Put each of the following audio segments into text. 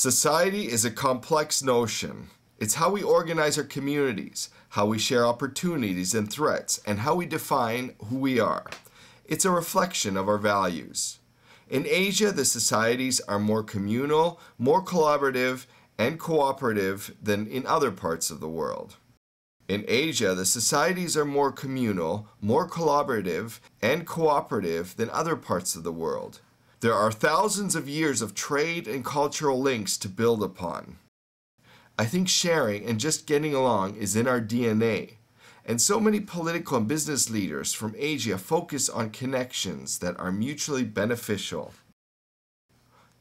Society is a complex notion. It's how we organize our communities, how we share opportunities and threats, and how we define who we are. It's a reflection of our values. In Asia, the societies are more communal, more collaborative, and cooperative than in other parts of the world. In Asia, the societies are more communal, more collaborative, and cooperative than other parts of the world. There are thousands of years of trade and cultural links to build upon. I think sharing and just getting along is in our DNA, and so many political and business leaders from Asia focus on connections that are mutually beneficial.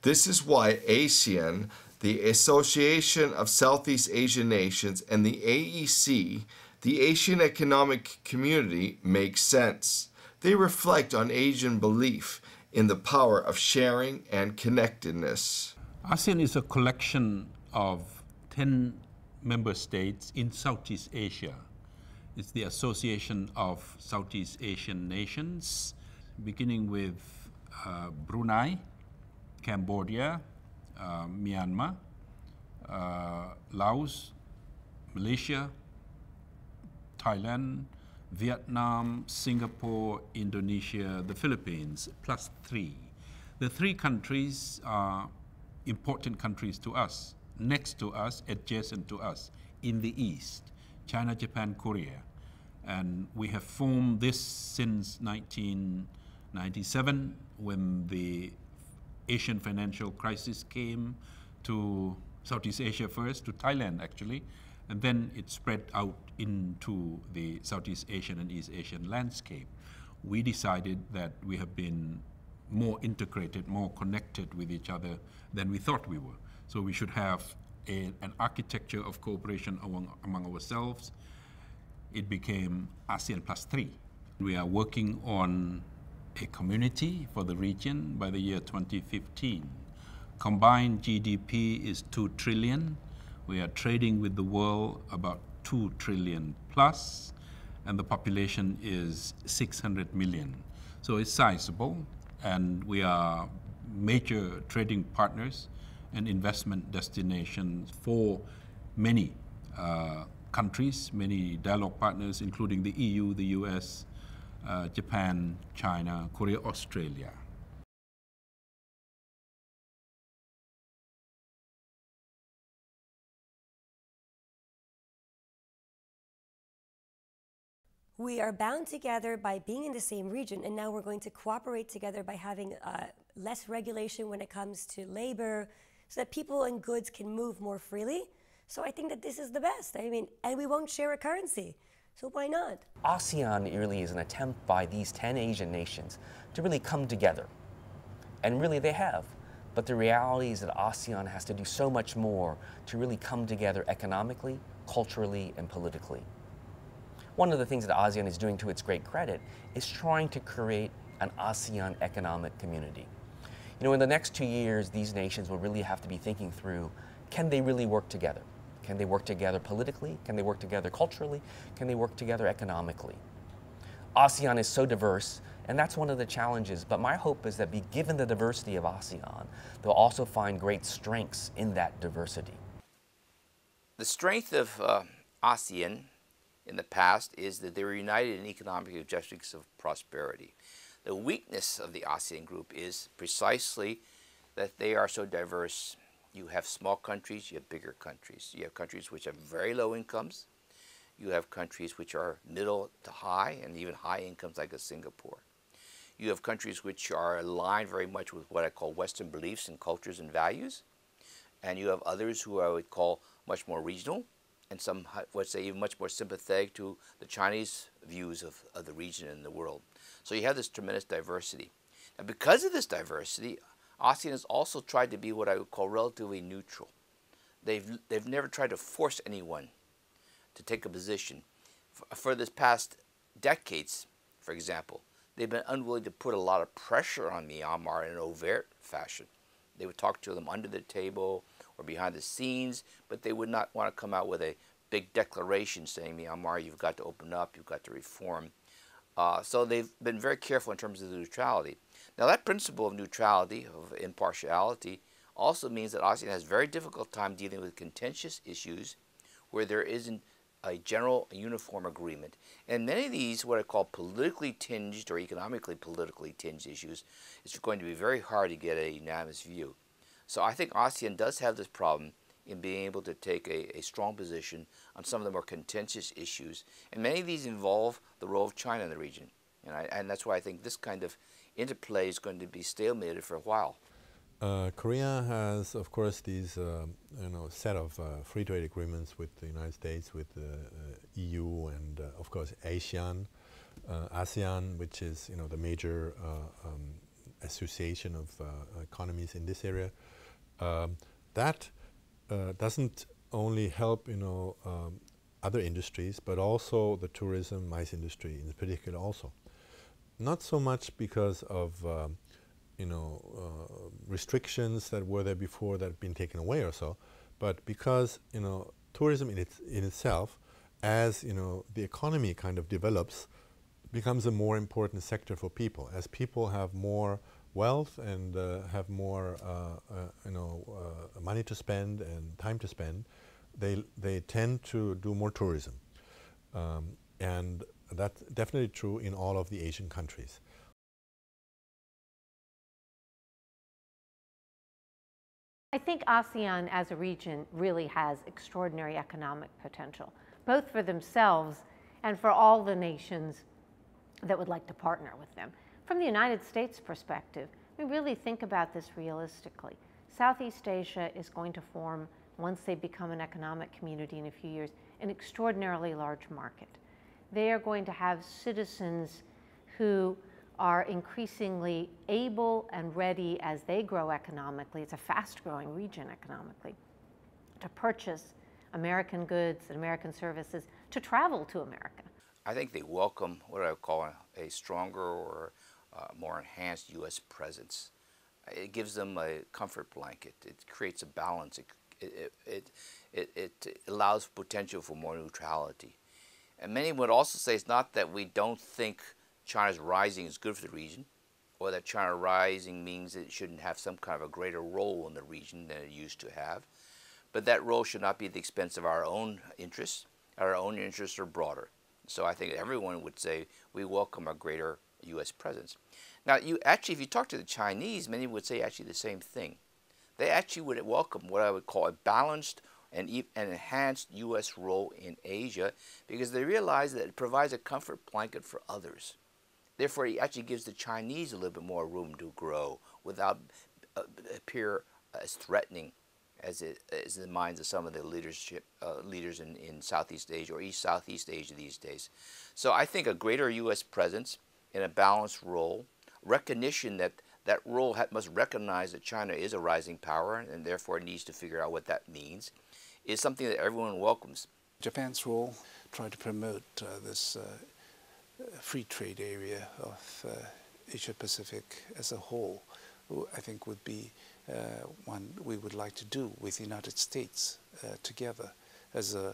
This is why ASEAN, the Association of Southeast Asian Nations, and the AEC, the Asian Economic Community, make sense. They reflect on Asian belief in the power of sharing and connectedness. ASEAN is a collection of 10 member states in Southeast Asia. It's the Association of Southeast Asian Nations, beginning with Brunei, Cambodia, Myanmar, Laos, Malaysia, Thailand, Vietnam, Singapore, Indonesia, the Philippines, plus 3. The 3 countries are important countries to us, next to us, adjacent to us, in the East, China, Japan, Korea. And we have formed this since 1997, when the Asian financial crisis came to Southeast Asia first, to Thailand actually, and then it spread out into the Southeast Asian and East Asian landscape. We decided that we have been more integrated, more connected with each other than we thought we were. So we should have an architecture of cooperation among ourselves. It became ASEAN plus 3. We are working on a community for the region by the year 2015. Combined GDP is 2 trillion. We are trading with the world about 2 trillion plus, and the population is 600 million. So it's sizable, and we are major trading partners and investment destinations for many countries, many dialogue partners, including the EU, the US, Japan, China, Korea, Australia. We are bound together by being in the same region, and now we're going to cooperate together by having less regulation when it comes to labor, so that people and goods can move more freely. So I think that this is the best. I mean, and we won't share a currency, so why not? ASEAN really is an attempt by these 10 Asian nations to really come together. And really they have. But the reality is that ASEAN has to do so much more to really come together economically, culturally, and politically. One of the things that ASEAN is doing to its great credit is trying to create an ASEAN economic community. You know, in the next 2 years, these nations will really have to be thinking through, can they really work together? Can they work together politically? Can they work together culturally? Can they work together economically? ASEAN is so diverse, and that's one of the challenges, but my hope is that given the diversity of ASEAN, they'll also find great strengths in that diversity. The strength of ASEAN in the past is that they were united in economic objectives of prosperity. The weakness of the ASEAN group is precisely that they are so diverse. You have small countries, you have bigger countries. You have countries which have very low incomes. You have countries which are middle to high, and even high incomes like a Singapore. You have countries which are aligned very much with what I call Western beliefs and cultures and values. And you have others who I would call much more regional, and some would say even much more sympathetic to the Chinese views of the region and the world. So you have this tremendous diversity. Now because of this diversity, ASEAN has also tried to be what I would call relatively neutral. They've never tried to force anyone to take a position. For this past decades, for example, they've been unwilling to put a lot of pressure on Myanmar in an overt fashion. They would talk to them under the table or behind the scenes, but they would not want to come out with a big declaration saying, Myanmar, you've got to open up, you've got to reform. So they've been very careful in terms of the neutrality. Now that principle of neutrality, of impartiality, also means that ASEAN has a very difficult time dealing with contentious issues where there isn't a general uniform agreement. And many of these, what I call politically tinged or economically politically tinged issues, it's going to be very hard to get a unanimous view. So I think ASEAN does have this problem in being able to take a strong position on some of the more contentious issues. And many of these involve the role of China in the region. And that's why I think this kind of interplay is going to be stalemated for a while. Korea has, of course, these set of free trade agreements with the United States, with the EU, and of course ASEAN, which is the major association of economies in this area. That doesn't only help other industries, but also the tourism, MICE industry in particular also. Not so much because of restrictions that were there before that have been taken away or so, but because tourism in itself, as the economy kind of develops, becomes a more important sector for people. As people have more wealth and have more money to spend and time to spend, they tend to do more tourism, and that's definitely true in all of the Asian countries. I think ASEAN as a region really has extraordinary economic potential, both for themselves and for all the nations that would like to partner with them. From the United States perspective, we really think about this realistically. Southeast Asia is going to form, once they become an economic community in a few years, an extraordinarily large market. They are going to have citizens who are increasingly able and ready as they grow economically, it's a fast-growing region economically, to purchase American goods and American services, to travel to America. I think they welcome what I would call a stronger or more enhanced U.S. presence. It gives them a comfort blanket. It creates a balance. It allows potential for more neutrality. And many would also say it's not that we don't think China's rising is good for the region, or that China rising means that it shouldn't have some kind of a greater role in the region than it used to have. But that role should not be at the expense of our own interests. Our own interests are broader. So I think everyone would say we welcome a greater U.S. presence. Now, if you talk to the Chinese, many would say actually the same thing. They actually would welcome what I would call a balanced and enhanced U.S. role in Asia, because they realize that it provides a comfort blanket for others. Therefore, it actually gives the Chinese a little bit more room to grow without appear as threatening as it is in the minds of some of the leaders in Southeast Asia or Southeast Asia these days. So I think a greater U.S. presence in a balanced role, recognition that that role must recognize that China is a rising power and therefore needs to figure out what that means, is something that everyone welcomes. Japan's role, try to promote this free trade area of Asia-Pacific as a whole, I think would be one we would like to do with the United States together as an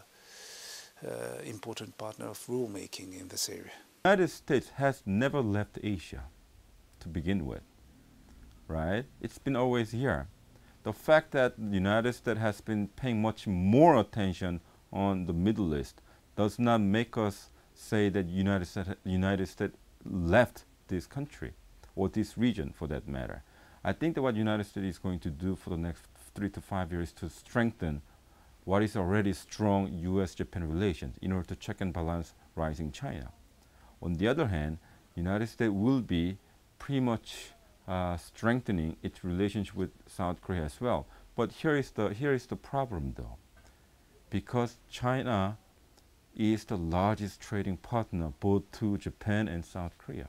important partner of rulemaking in this area. The United States has never left Asia to begin with, right? It's been always here. The fact that the United States has been paying much more attention on the Middle East does not make us say that United States left this country or this region for that matter. I think that what the United States is going to do for the next 3 to 5 years is to strengthen what is already strong U.S.-Japan relations in order to check and balance rising China. On the other hand, the United States will be pretty much strengthening its relationship with South Korea as well. But here is the problem though, because China is the largest trading partner both to Japan and South Korea.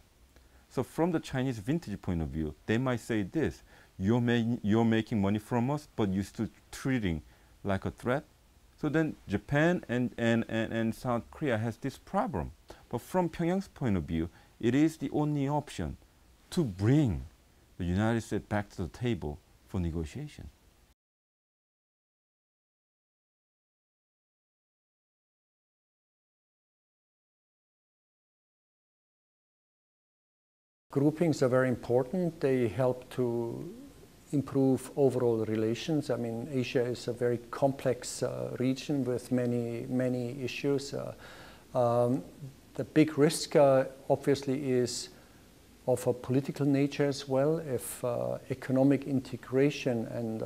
So from the Chinese vintage point of view, they might say this: you're making money from us, but you're still treating like a threat. So then Japan and South Korea has this problem. But from Pyongyang's point of view, it is the only option to bring the United States back to the table for negotiation. Groupings are very important. They help to improve overall relations. I mean, Asia is a very complex region with many issues. The big risk, obviously, is of a political nature as well. If economic integration and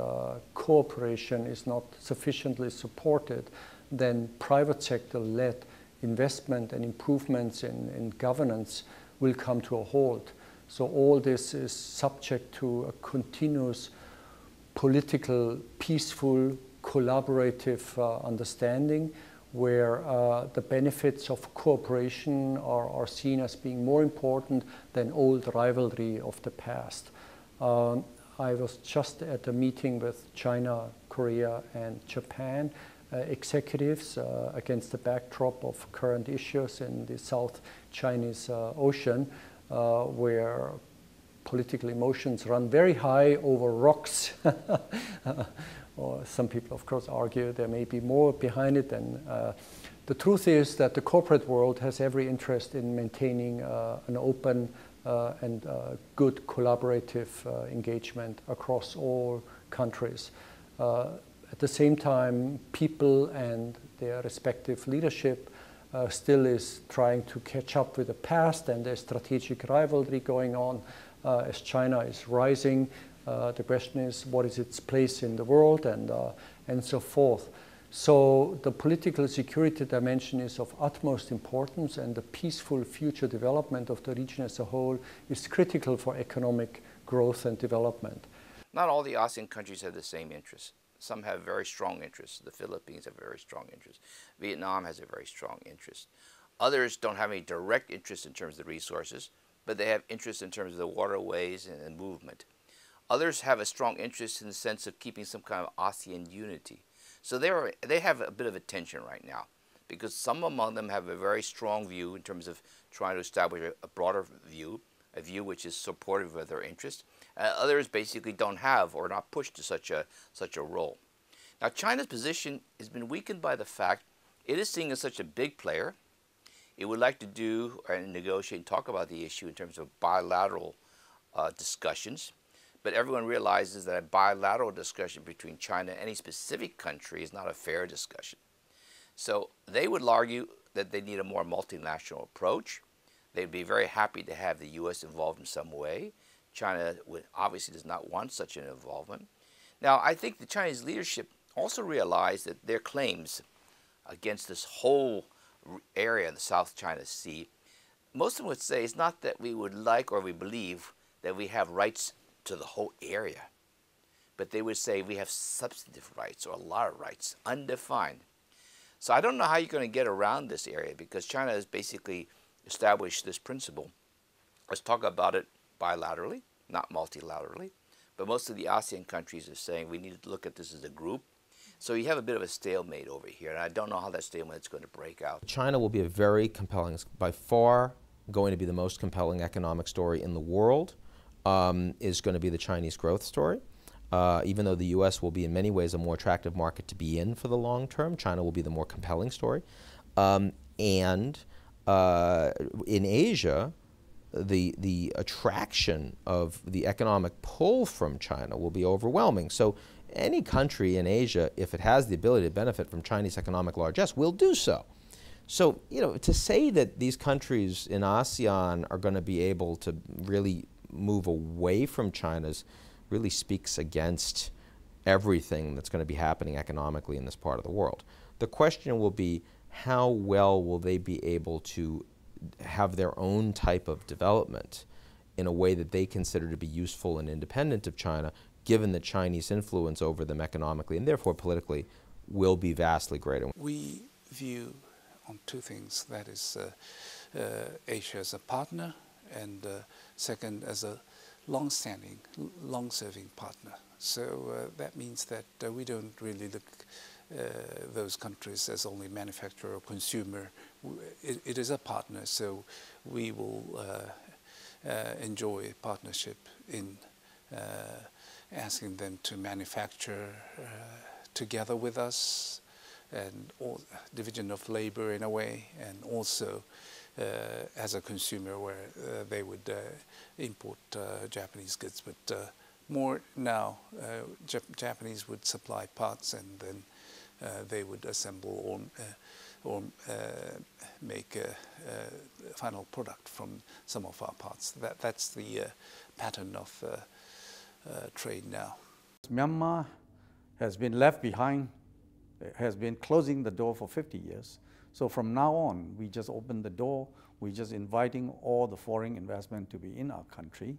cooperation is not sufficiently supported, then private sector-led investment and improvements in governance will come to a halt. So all this is subject to a continuous political, peaceful, collaborative understanding, where the benefits of cooperation are seen as being more important than old rivalry of the past. I was just at a meeting with China, Korea, and Japan executives against the backdrop of current issues in the South Chinese Ocean, where political emotions run very high over rocks. Or some people, of course, argue there may be more behind it. And the truth is that the corporate world has every interest in maintaining an open and good collaborative engagement across all countries. At the same time, people and their respective leadership still is trying to catch up with the past, and there's strategic rivalry going on as China is rising. The question is, what is its place in the world, and so forth. So the political security dimension is of utmost importance, and the peaceful future development of the region as a whole is critical for economic growth and development. Not all the ASEAN countries have the same interests. Some have very strong interests. The Philippines have a very strong interest. Vietnam has a very strong interest. Others don't have any direct interest in terms of the resources, but they have interest in terms of the waterways and movement. Others have a strong interest in the sense of keeping some kind of ASEAN unity. So they have a bit of a tension right now, because some among them have a very strong view in terms of trying to establish a broader view, a view which is supportive of their interest. Others basically don't have or not pushed to such a role. Now, China's position has been weakened by the fact it is seen as such a big player. It would like to do and negotiate and talk about the issue in terms of bilateral discussions. But everyone realizes that a bilateral discussion between China and any specific country is not a fair discussion. So they would argue that they need a more multinational approach. They'd be very happy to have the U.S. involved in some way. China obviously does not want such an involvement. Now, I think the Chinese leadership also realized that their claims against this whole area in the South China Sea, most of them would say it's not that we would like or we believe that we have rights to the whole area, but they would say we have substantive rights or a lot of rights, undefined. So I don't know how you're going to get around this area, because China has basically established this principle. Let's talk about it bilaterally, not multilaterally. But most of the ASEAN countries are saying we need to look at this as a group. So you have a bit of a stalemate over here, and I don't know how that stalemate is going to break out. China will be a very compelling, by far going to be the most compelling economic story in the world. Is going to be the Chinese growth story. Even though the U.S. will be in many ways a more attractive market to be in for the long term, China will be the more compelling story. And in Asia, the attraction of the economic pull from China will be overwhelming. So any country in Asia, if it has the ability to benefit from Chinese economic largesse, will do so. So, you know, to say that these countries in ASEAN are going to be able to really move away from China's really speaks against everything that's going to be happening economically in this part of the world. The question will be, how well will they be able to have their own type of development in a way that they consider to be useful and independent of China, given that Chinese influence over them economically and therefore politically will be vastly greater. We view on two things, that is Asia as a partner, and second, as a long-standing, long-serving partner. So that means that we don't really look those countries as only manufacturer or consumer. It is a partner, so we will enjoy partnership in asking them to manufacture together with us, and division of labor in a way, and also as a consumer where they would import Japanese goods, but more now. Japanese would supply parts, and then they would assemble or make a final product from some of our parts. That's the pattern of trade now. Myanmar has been left behind, has been closing the door for 50 years. So from now on, we just open the door. We're just inviting all the foreign investment to be in our country.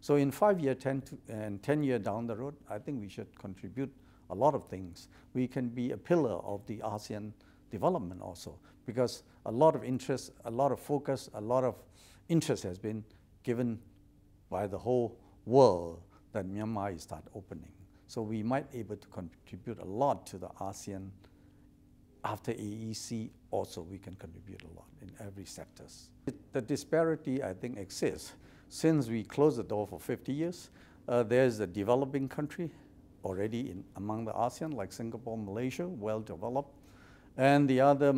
So in 5 years, 10 years down the road, I think we should contribute a lot of things. We can be a pillar of the ASEAN development also, because a lot of interest, a lot of focus, a lot of interest has been given by the whole world that Myanmar is start opening. So we might be able to contribute a lot to the ASEAN. After AEC, also we can contribute a lot in every sectors. The disparity, I think, exists. Since we closed the door for 50 years, there's a developing country already among the ASEAN, like Singapore, Malaysia, well developed. And the other,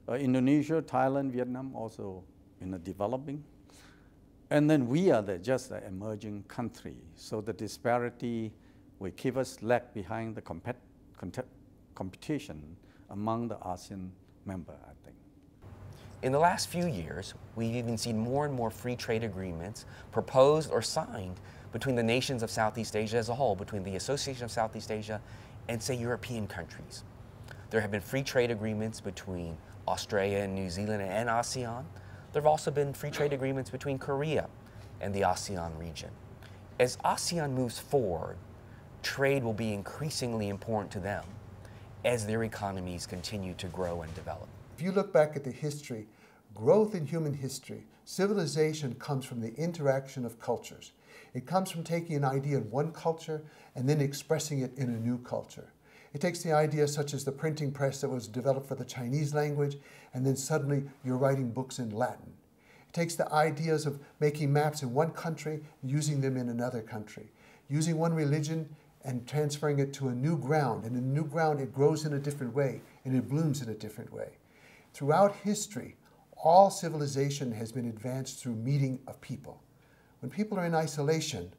Indonesia, Thailand, Vietnam, also in the developing. And then we are just the emerging country. So the disparity will keep us lag behind the competition among the ASEAN member, I think. In the last few years, we've even seen more and more free trade agreements proposed or signed between the nations of Southeast Asia as a whole, between the Association of Southeast Asia and, say, European countries. There have been free trade agreements between Australia and New Zealand and ASEAN. There have also been free trade agreements between Korea and the ASEAN region. As ASEAN moves forward, trade will be increasingly important to them as their economies continue to grow and develop. If you look back at the history, growth in human history, civilization comes from the interaction of cultures. It comes from taking an idea in one culture and then expressing it in a new culture. It takes the ideas such as the printing press that was developed for the Chinese language, and then suddenly you're writing books in Latin. It takes the ideas of making maps in one country, using them in another country, using one religion and transferring it to a new ground. And in a new ground, it grows in a different way, and it blooms in a different way. Throughout history, all civilization has been advanced through meeting of people. When people are in isolation,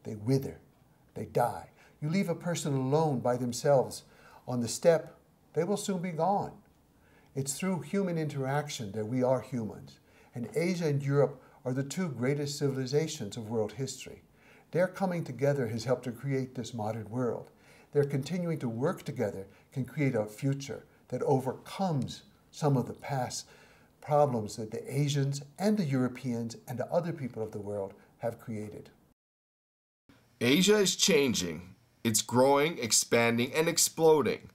they wither, they die. You leave a person alone by themselves on the steppe, they will soon be gone. It's through human interaction that we are humans. And Asia and Europe are the two greatest civilizations of world history. Their coming together has helped to create this modern world. Their continuing to work together can create a future that overcomes some of the past problems that the Asians and the Europeans and the other people of the world have created. Asia is changing. It's growing, expanding, and exploding.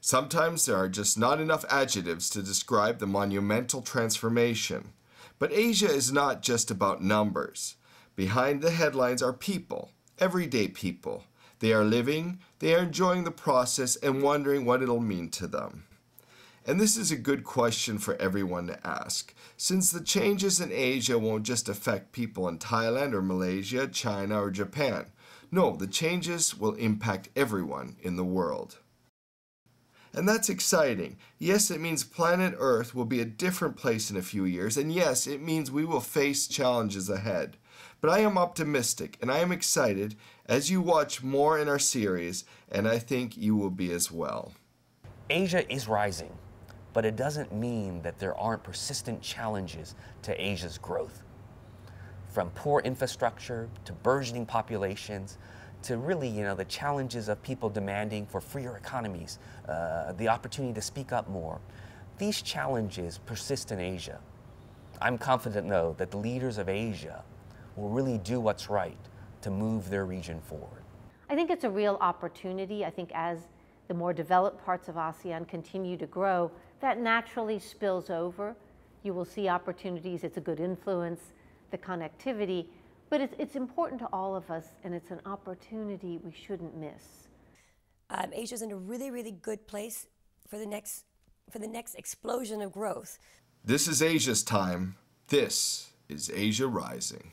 Sometimes there are just not enough adjectives to describe the monumental transformation. But Asia is not just about numbers. Behind the headlines are people, everyday people. They are living, they are enjoying the process and wondering what it'll mean to them. And this is a good question for everyone to ask, since the changes in Asia won't just affect people in Thailand or Malaysia, China or Japan. No, the changes will impact everyone in the world. And that's exciting. Yes, it means planet Earth will be a different place in a few years, and yes, it means we will face challenges ahead. But I am optimistic, and I am excited as you watch more in our series, and I think you will be as well. Asia is rising, but it doesn't mean that there aren't persistent challenges to Asia's growth. From poor infrastructure to burgeoning populations to really, the challenges of people demanding for freer economies, the opportunity to speak up more. These challenges persist in Asia. I'm confident, though, that the leaders of Asia will really do what's right to move their region forward. I think it's a real opportunity. I think as the more developed parts of ASEAN continue to grow, that naturally spills over. You will see opportunities. It's a good influence, the connectivity, but it's important to all of us, and it's an opportunity we shouldn't miss. Asia's in a really, really good place for the next explosion of growth. This is Asia's time. This is Asia Rising.